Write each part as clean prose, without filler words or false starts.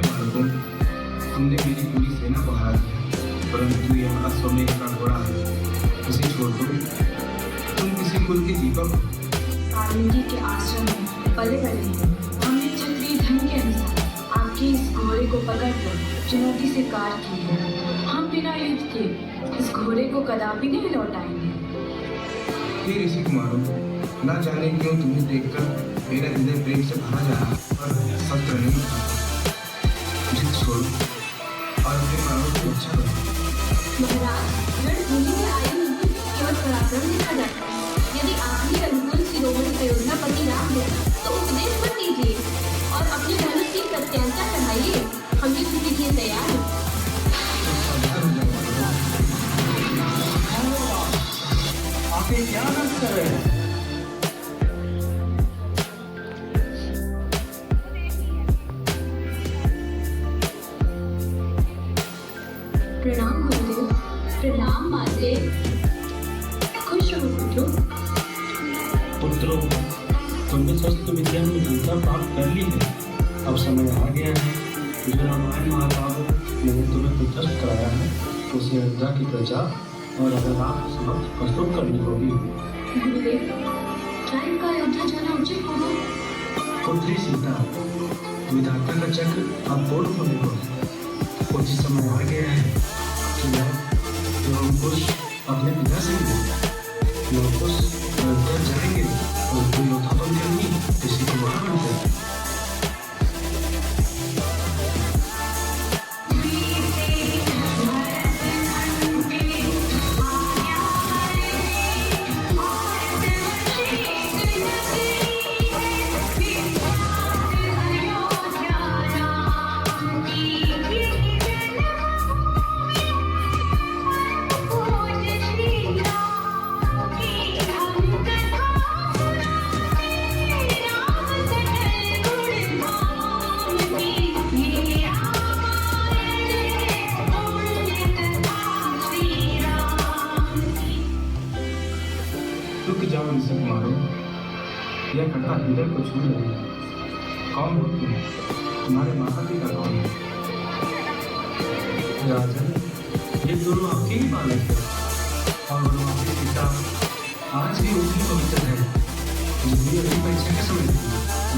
हे बालकों, तुमने मेरी पूरी सेना को हरा दिया, परंतु यह अश्वमेध का घोड़ा है, उसे छोड़ दो। तुम किसी कुल के दीपक हो। कालिंदी के आश्रम में पले बड़े हैं। हमने क्षत्रिय धर्म के अनुसार आपके इस घोड़े को पकड़कर चुनौती से कार की है। हम बिना युद्ध के इस घोड़े को कदापि नहीं लौटाएंगे। हे ऋषि कुमारों, ना जाने क्यों तुम्हें देखकर मेरा हृदय प्रेम से भरा जा रहा, पर शस्त्र नहीं था। जिद छोड़ो और अपने प्राणों की रक्षा करो। महाराज, रणभूमि में आए हुए केवल पराक्रम देखा जाता है। यदि आपने अनुकूल शिरोमणि अयोध्यापति राम है तो उपदेश मत दीजिए और अपने धनुष की प्रत्याशा चढ़ाइए। हम युद्ध के लिए तैयार हैं। आप ये क्या नष्ट कर रहे हैं? प्रणाम गुरुदेव। प्रणाम माते। खुश रहो पुत्रों। पुत्रों, तुमने शस्त्र विद्या में विद्या प्राप्त कर ली है। अब समय आ गया है जो रामायण महाभारत मैंने तुम्हें प्रदर्शित कराया है उसे अयोध्या की प्रजा और अगर आप समक्ष प्रस्तुत करनी होगी। गुरुदेव, क्या इनका अयोध्या जाना उचित होगा? पुत्री सीता, विधाता का चक्र अब पूर्ण होने को है। उचित समय आ गया है कि जो अंकुश अपने पिता से मिले। लोकुश अयोध्या जाएंगे और उनको योद्धा बनकर नहीं किसी को वहां बनकर। रुक जाओ ऋषि कुमारों, यह कथा हृदय को छू रही है। कौन हो तुम? तुम्हारे माता पिता कौन है? राजन, ये दोनों आपके ही बालक हैं और आपके पिता आज भी उसी पवित्र है जिन्हें अपनी परीक्षा के समय थी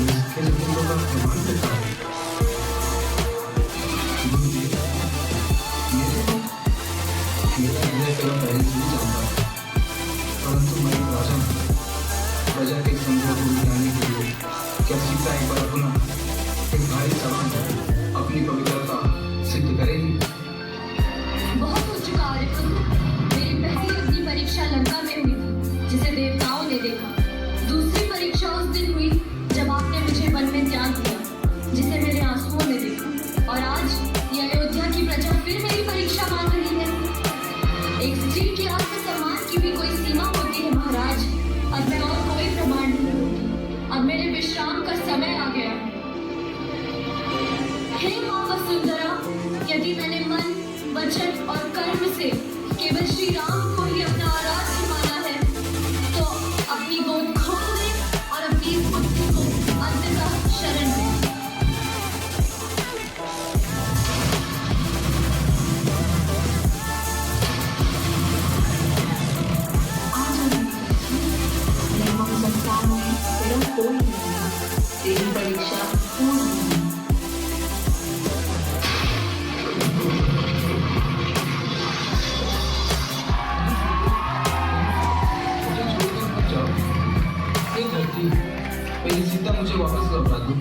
इसके सपूतों का प्रमाण देता है। गुरुदेव, मेरा हृदय तेरा पहले से ही जानता है, परंतु मैं एक राजा हूँ। प्रजा के संदेह को मिटाने के लिए क्या सीता एक बार पुनः एक भारी सभा में अपनी पवित्रता सिद्ध करेगी? बहुत हो चुका आर्यपुत्र। मेरी पहली अग्नि परीक्षा लंका में हुई थी, जिसे देवताओं ने देखा। दूसरी परीक्षा उस दिन हुई जब आपने मुझे वन में त्याग दिया, जिसे मेरे आंसुओं ने देखा। और आज ये अयोध्या की प्रजा फिर मेरी परीक्षा मान रही है। एक स्त्री की आत्मसम्मान की भी कोई सीमा होती है महाराज। अब मैं और कोई प्रमाण नहीं होगी। अब मेरे विश्राम का समय आ गया है। हे माँ वसुंधरा, यदि मैंने मन, वचन और कर्म से केवल श्री राम को ही अपना आराध्य माना है तो अपनी गोद खोल दे और अपनी इस बुद्धि को अंततः शरण दे। संसार में तेरा कोई नहीं, तेरी परीक्षा पूर्ण हुई। मुझे छोड़कर मत जाओ। ये धरती मेरी सीता मुझे वापस लौटा दो,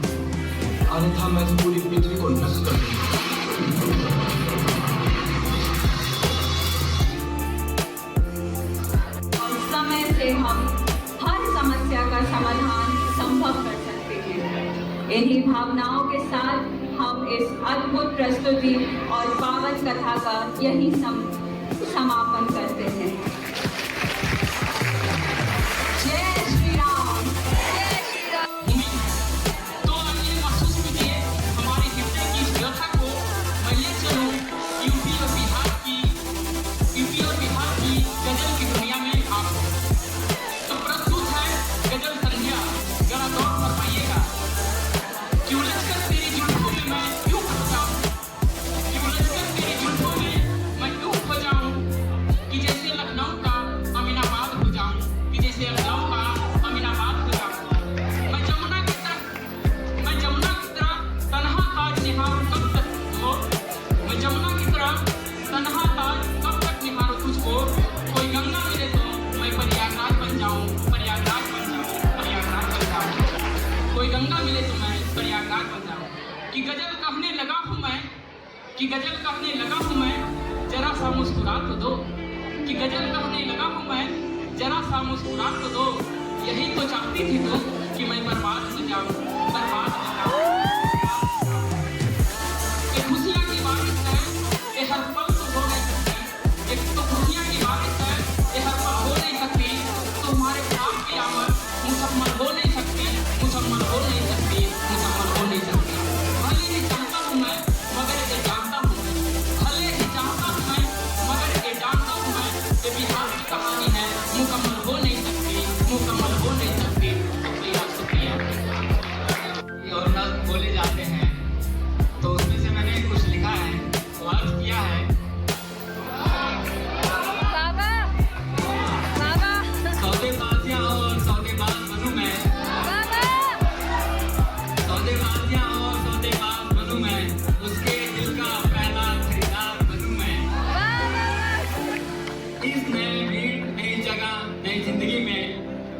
अन्यथा मैं तो पूरी पृथ्वी को नष्ट कर दूंगा। और समय से हम हर समस्या का समाधान संभव कर सकते हैं। इन्हीं भावनाओं के साथ हम इस अद्भुत प्रस्तुति और पावन कथा का यही समापन करते हैं। जय श्री राम। जय श्री राम। तो आप ये महसूस कीजिए हमारे हृदय की इस व्यथा को मैं ले चलूं यूपी और बिहार की गजल की दुनिया में आपको। तो प्रस्तुत है गजल संध्या, जरा गौर फरमाइएगा। कि उलझकर तेरी जुल्फों में मैं यूं फंसा कि गजल कहने लगा हूँ मैं, जरा सा मुस्कुरा तो दो। कि गजल कहने लगा हूँ मैं, जरा सा मुस्कुरा तो दो। यही तो चाहती थी तो कि मैं बर्बाद हो जाऊँ, बर्बाद हो जाऊँ। ये खुशियाँ की बारिश है, ये हर पल तो हो नहीं सकती। एक तो खुशियाँ की बारिश है, ये हर पल हो नहीं सकती। तो हमारे ख्वाब की आमद मुकम्मल हो नहीं सकती, मुकम्मल हो नहीं सकती, मुकम्मल हो नहीं सकती। भले ही चाहता हूँ मैं, मगर ये जानता हूँ मैं। भले ही चाहता हूँ मैं, मगर ये जानता हूँ मैं। ये बिहार की कहानी है, मुकम्मल हो नहीं सकती, मुकम्मल हो नहीं सकती। शुक्रिया, शुक्रिया। और नज्म बोले जाते हैं तो उसमें से मैंने कुछ लिखा है, सवाल किया है। सौदेबाजियाँ और सौदेबाज बनूं मैं, सौदेबाजियाँ और सौदेबाज बनूं मैं, उसके दिल का पहला खरीदार बनूं मैं। इस नए बीट, नई जगह, नई जिंदगी में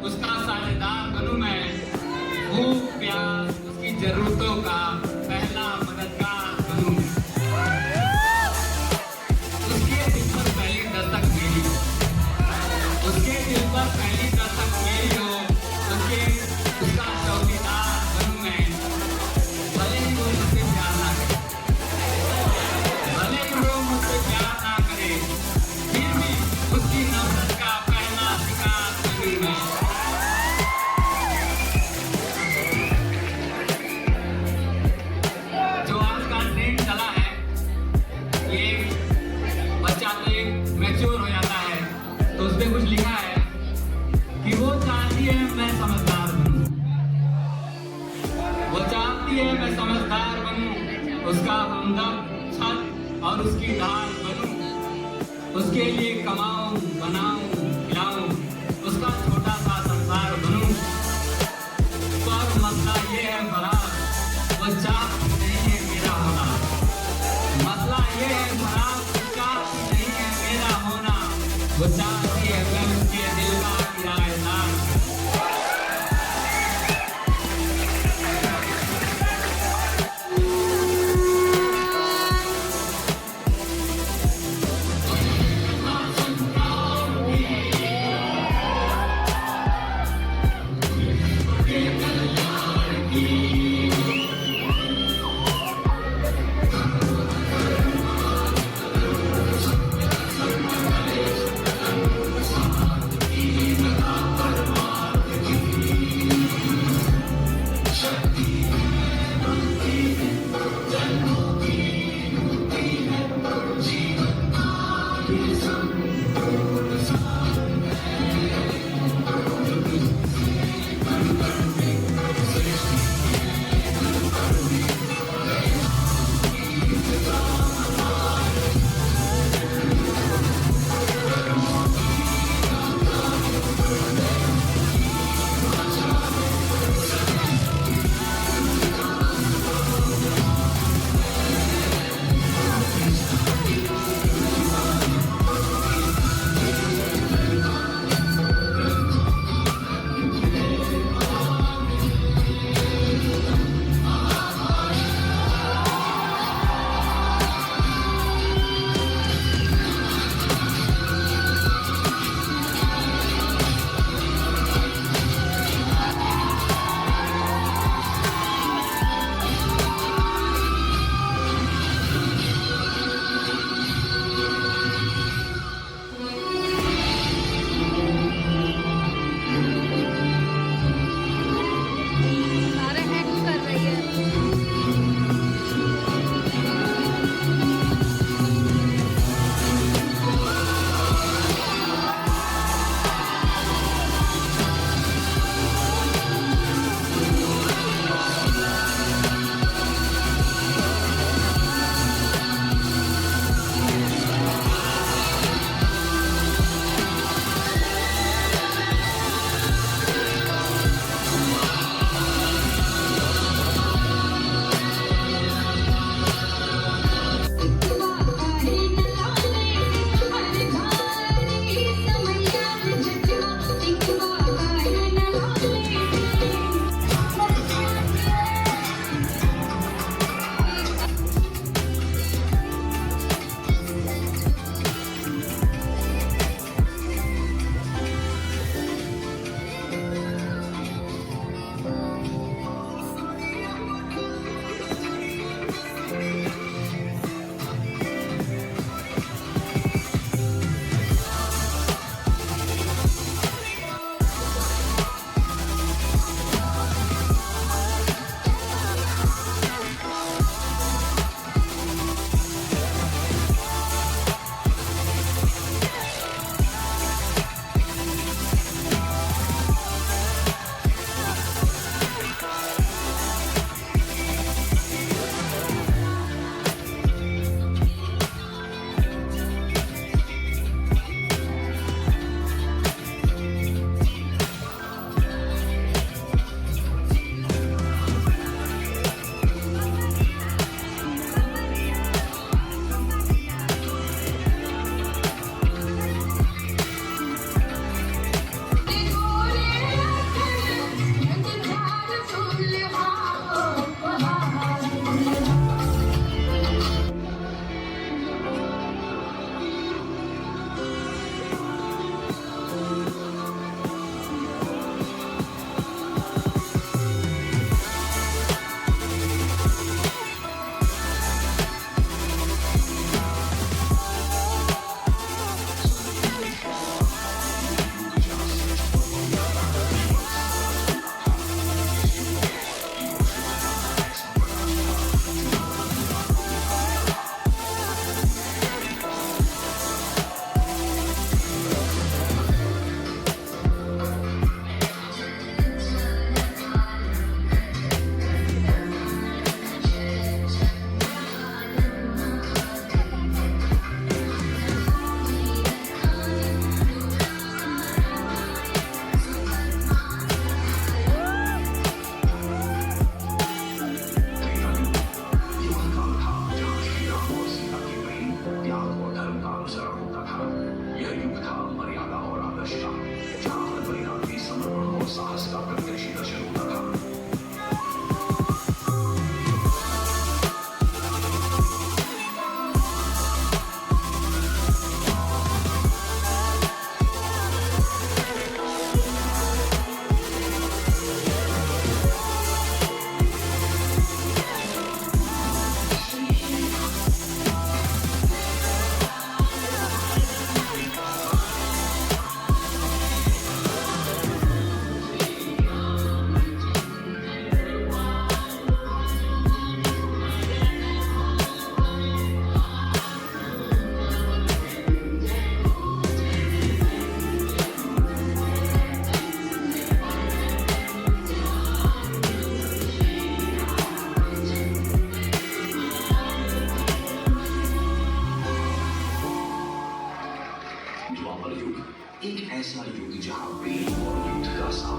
उसका साझेदार बनूं मैं। भूख प्यास उसकी जरूरतों का पहला मददगार बनूं मैं। उसके दिल पर पहली दस्तक मेरी हो, उसके दिल पर पहली दस्तक मेरी हो, उसका चौकीदार बनूं मैं। भले ही वो मुझसे प्यार ना करे, भले ही वो मुझसे प्यार ना करे, फिर भी उसकी नफरत का पहला शिकार बनूं मैं। जो आज का ट्रेंड चला है, ये बच्चा तो एक मैच्योर हो जाता है तो उसमें कुछ लिखा है कि वो चाहती है मैं समझदार बनूं, वो चाहती है मैं समझदार बनूं, उसका हमदर्द छत और उसकी ढाल बनूं, उसके लिए कमाऊं बनाऊं खिलाऊं, उसका छोटा सा संसार बनूं। पर मसला ये है फराज, वो चाहती नहीं है मेरा होना। मसला ये है फराज, वो चाहती नहीं है मेरा होना। वो चाहती है मैं उसके दिल का किराएदार।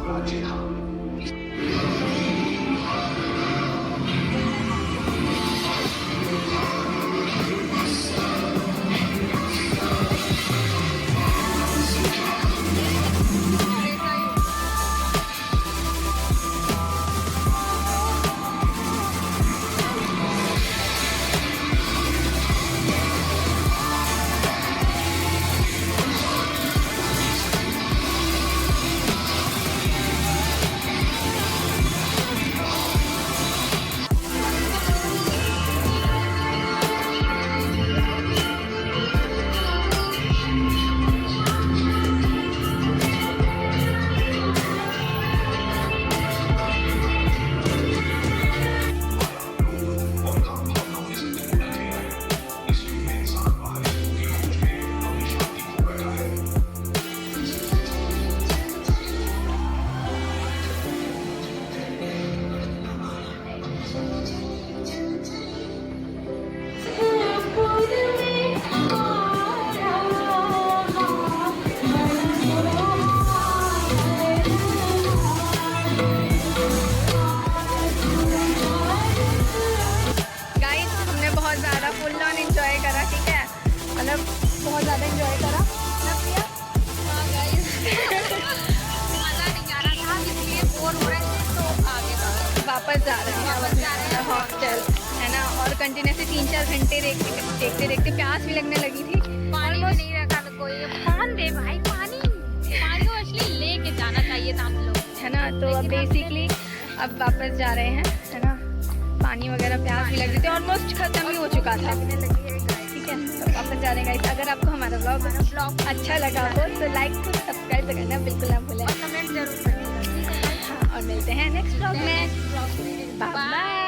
साम्राज्य था। बहुत ज़्यादा फुल ऑन एंजॉय करा, ठीक है, मतलब बहुत ज़्यादा एंजॉय करा ना प्रिया? हाँ गाइस मज़ा नहीं आ रहा था इसलिए बोर हो रहे थे तो आगे वापस जा रहे हैं हॉस्टल, है ना। और कंटिन्यूसली 3-4 घंटे देखते देखते प्यास भी लगने लगी थी। पानी भी नहीं रखा था कोई, कौन दे भाई पानी को एक्चुअली लेके जाना चाहिए था हम लोग, है ना। तो अब बेसिकली अब वापस जा रहे हैं, है ना। पानी वगैरह प्यास भी लग रही थी, ऑलमोस्ट खत्म ही हो चुका था, ठीक है। तो वापस जा रहे हैं गाइस। अगर आपको हमारा व्लॉग अच्छा लगा हो तो लाइक और सब्सक्राइब करना बिल्कुल ना भूलें, और कमेंट जरूर करें। और मिलते हैं नेक्स्ट व्लॉग में, बाय बाय।